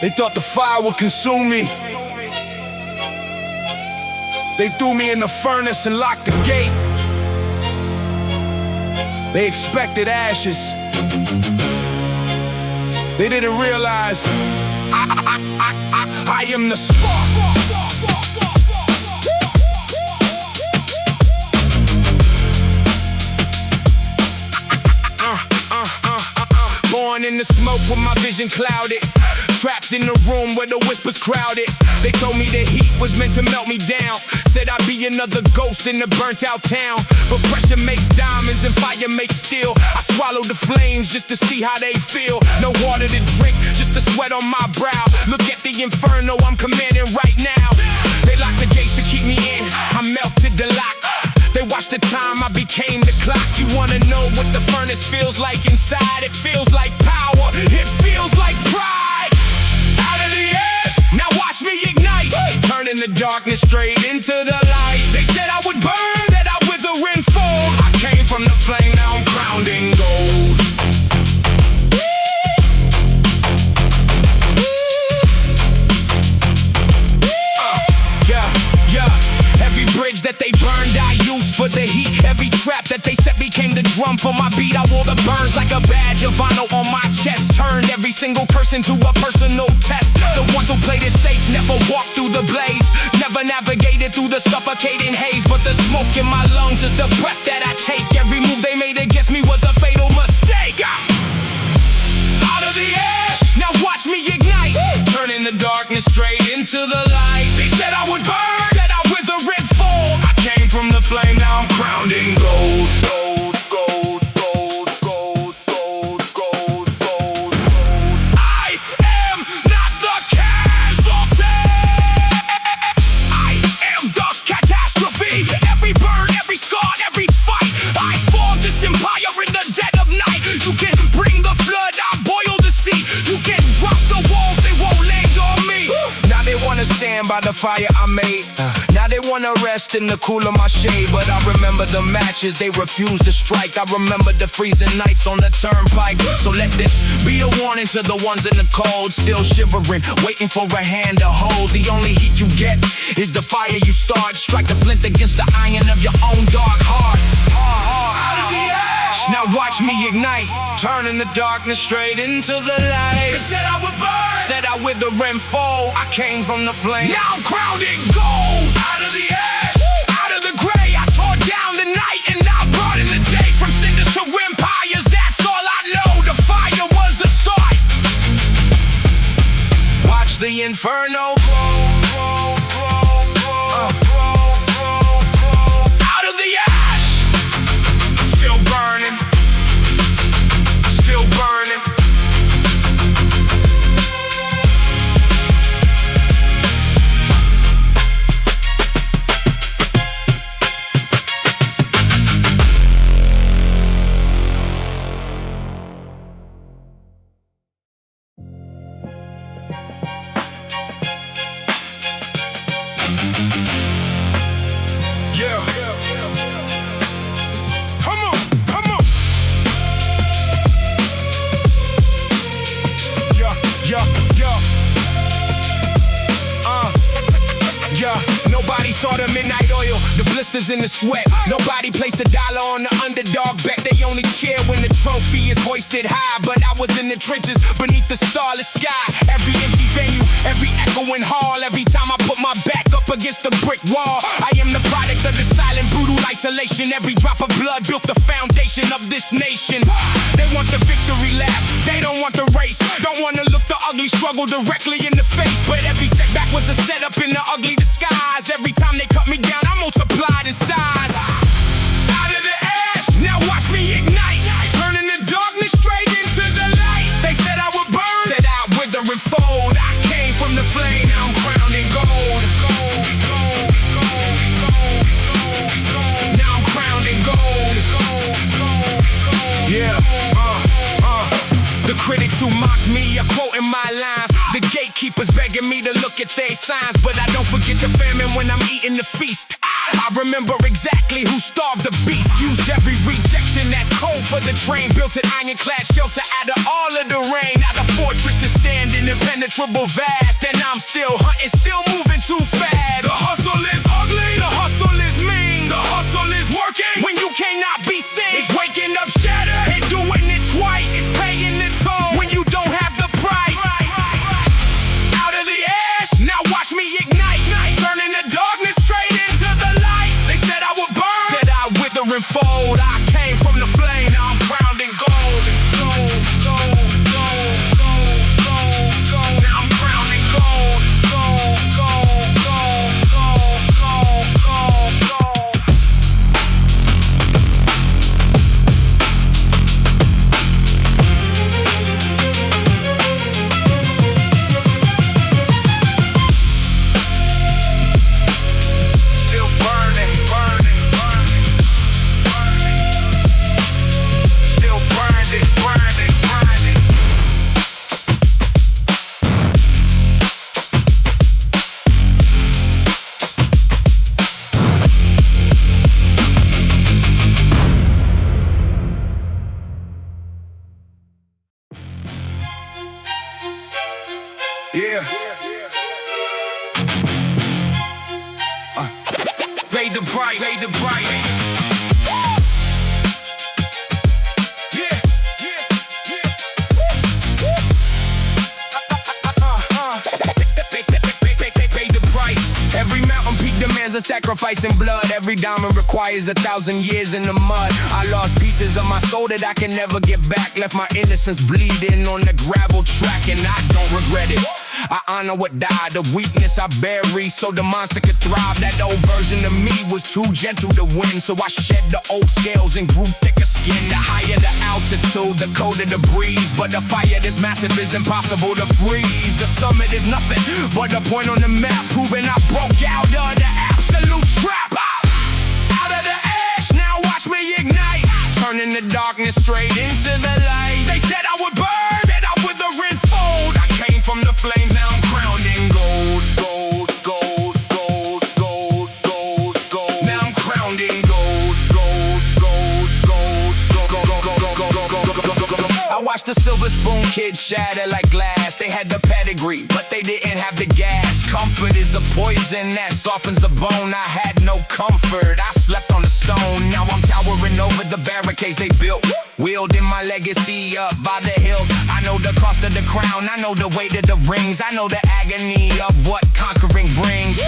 They thought the fire would consume me. They threw me in the furnace and locked the gate. They expected ashes. They didn't realize I am the spark. Born in the smoke with my vision clouded, trapped in the room where the whispers crowded. They told me the heat was meant to melt me down, said I'd be another ghost in the burnt out town. But pressure makes diamonds and fire makes steel. I swallowed the flames just to see how they feel. No water to drink, just the sweat on my brow. Look at the inferno I'm commanding right now. They locked the gates to keep me in, I melted the lock. They watched the time, I became the clock. You wanna know what the furnace feels like inside? It feels like power, it feels like pride. Out of the ash, now watch me ignite. Turning the darkness straight into the light. They said I would burn, said I wither and fall. I came from the flame, now I'm crowned in gold. Every bridge that they burned I used for the heat. Every trap that they set became the drum for my beat. I wore the burns like a badge of honor on my chest. Turned every single person to a personal test. The ones who played it safe never walked through the blaze, never navigated through the suffocating haze. But the smoke in my lungs is the breath that I take. Every move they made against me was a fatal mistake. Out of the ash, now watch me ignite. Turning the darkness straight into the light. They said I would burn, said I wither and fall. I came from the flame, now I'm crowned in gold. Gold, gold, gold, gold, gold, gold, gold. I am not the casualty, I am the catastrophe. Every burn, every scar, every fight, I formed this empire in the dead of night. You can bring the flood, I boil the sea. You can drop the walls, they won't land on me. Now they wanna stand by the fire I made. Now they wanna rest in the cool of my shade. But I remember the matches they refused to strike. I remember the freezing nights on the turnpike. So let this be a warning to the ones in the cold, still shivering, waiting for a hand to hold. The only heat you get is the fire you start. Strike the flint against the iron of your own dark heart. Out of the ash, now watch me ignite. Turning the darkness straight into the light. They said I would burn, said I wither and fall. I came from the flame, now I'm crowned in gold. Out of the ash, out of the gray, I tore down the night and now brought in the day. From cinders to empires, that's all I know. The fire was the start. Watch the inferno grow. Out of the ash, still burning, still burning. Yeah. Come on, come on. Yeah, yeah, yeah. Yeah. Nobody saw the midnight oil, the blisters in the sweat. Nobody placed a dollar on the underdog bet. They only cheer when the trophy is hoisted high. But I was in the trenches beneath the starless sky. Every empty venue, every echoing hall. Every time I put my back up against the brick wall. I am the product of the silent, brutal isolation. Every drop of blood built the foundation of this nation. They want the victory lap, they don't want the race. Don't want to look the ugly struggle directly in the face. But every setback was a setup in the ugly disguise. Every time they cut me down, I multiplied in size. Out of the ash, now watch me ignite. Turning the darkness straight into the light. They said I would burn, said I'd wither and fold. I came from the flame, now I'm crowned in gold. Now I'm crowned in gold. Yeah, The critics who mock me are quoting my lines. The gatekeepers begging me to look at their signs. But I don't forget the famine when I'm eating the feast. I remember exactly who starved the beast. Used every rejection as cold for the train. Built an ironclad shelter out of all of the rain. Now the fortress is standing impenetrable vast, and I'm still hunting, still moving too fast. The hustle is ugly, the hustle is mean, the hustle is working when you cannot be seen. It's waking up shattered and doing it twice. It's paying the toll when you don't have the price. Out of the ash, now watch me ignite, turning the darkness straight into the light. They said I would burn, said I wither and fold. I came from the flame, now I'm crowned in gold. Gold, gold, gold, gold, gold, gold. Now I'm crowned in gold. Gold, gold, gold, gold, gold, gold, gold. Still burning, burning, burning, burning. Still burning, burning, burning. Yeah. Pay the price, pay the price. Yeah, yeah, yeah. Pay the price. Every mountain peak demands a sacrifice in blood. Every diamond requires 1,000 years in the mud. I lost pieces of my soul that I can never get back. Left my innocence bleeding on the gravel track, and I don't regret it. I honor what died, the weakness I bury, so the monster could thrive. That old version of me was too gentle to win, so I shed the old scales and grew thicker skin. The higher the altitude, the colder the breeze, but the fire this massive is impossible to freeze. The summit is nothing but a point on the map, proving I broke out of the absolute trap. Out of the ash, now watch me ignite, turning the darkness straight into the light. They said I would burn, said I would fold. I came from the flames, now I'm crowned in gold. Gold, gold, gold, gold, gold, gold. Now I'm crowned in gold. Gold, gold, gold, gold, gold, gold, gold, gold, gold, gold, gold. I watched the silver spoon kids shatter like glass. They had the pedigree, but they didn't have the gas. Comfort is a poison that softens the bone. I had no comfort, I slept on the stone. Now I'm towering over the barricades they built, wielding my legacy up by the hill. I know the cost of the crown, I know the weight of the rings, I know the agony of what conquering brings.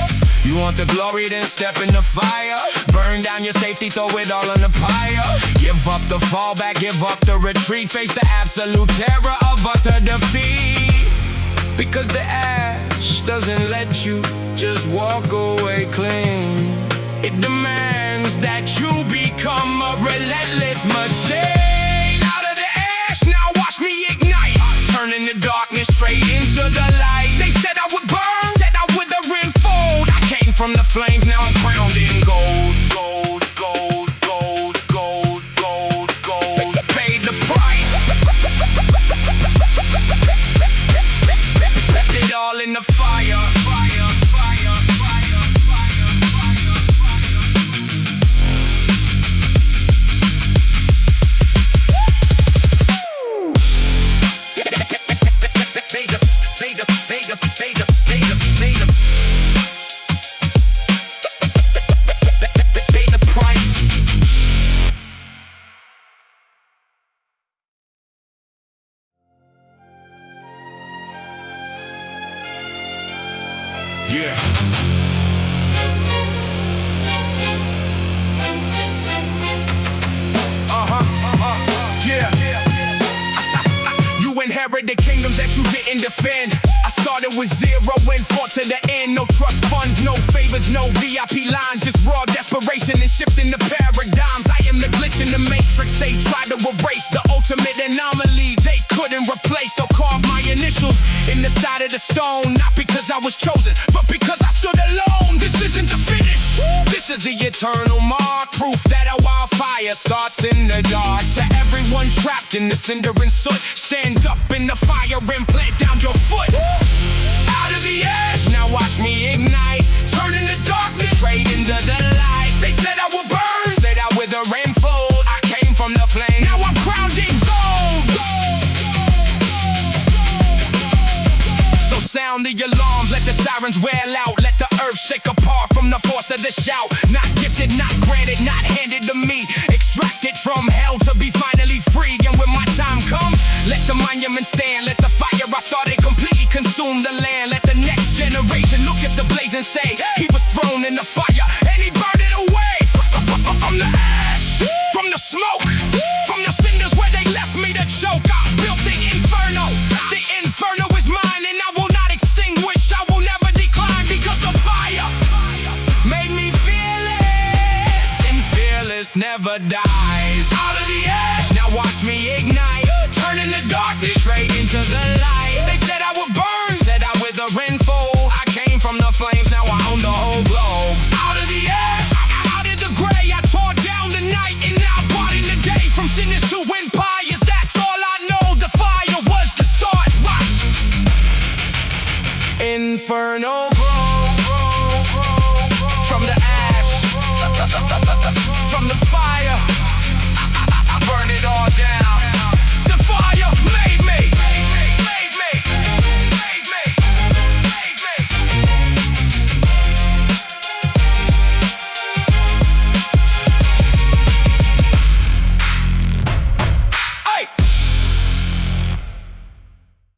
You want the glory, then step in the fire. Burn down your safety, throw it all on the pyre. Give up the fallback, give up the retreat. Face the absolute terror of utter defeat. Because the ash doesn't let you just walk away clean. It demands that you become a relentless machine. Out of the ash, now watch me ignite, turning the darkness straight into the light. They said I would burn, said I would fold. I came from the flames, now I'm crowned in gold. Gold, gold, gold, gold, gold, gold. Paid the price. Left it all in the fire. Fire, fire, fire, fire, fire, Yeah. Yeah. You inherit the kingdoms that you didn't defend. I started with zero and fought to the end. No trust funds, no favors, no VIP lines. Just raw desperation and shifting the paradigms. I am the glitch in the matrix they tried to erase. The ultimate anomaly they couldn't replace. They'll carve my initials in the side of the stone. Not because I was chosen, but because I stood alone. This isn't the finish, this is the eternal mark. Proof that a wildfire starts in the dark. To everyone trapped in the cinder and soot, stand up in the fire and plant down your foot. Out of the ash, now watch me ignite, turning the darkness straight into the light. They said I would burn, said I wither and fold. I came from the flame, now I'm crowned in gold. So sound the alarms, let the sirens wail out. Let the earth shake apart from the force of the shout. Not gifted, not granted, not handed to me. Extracted from hell to be finally free. And when my time comes, let the monument stand. Let the fire I started completely consume the land. Let the next generation look at the blaze and say, he was thrown in the fire and he burned it away. From the ash, from the smoke, from the cinders where they left me to choke. I built the inferno. The inferno is mine and I will not extinguish. I will never decline because the fire made me fearless, and fearless never die.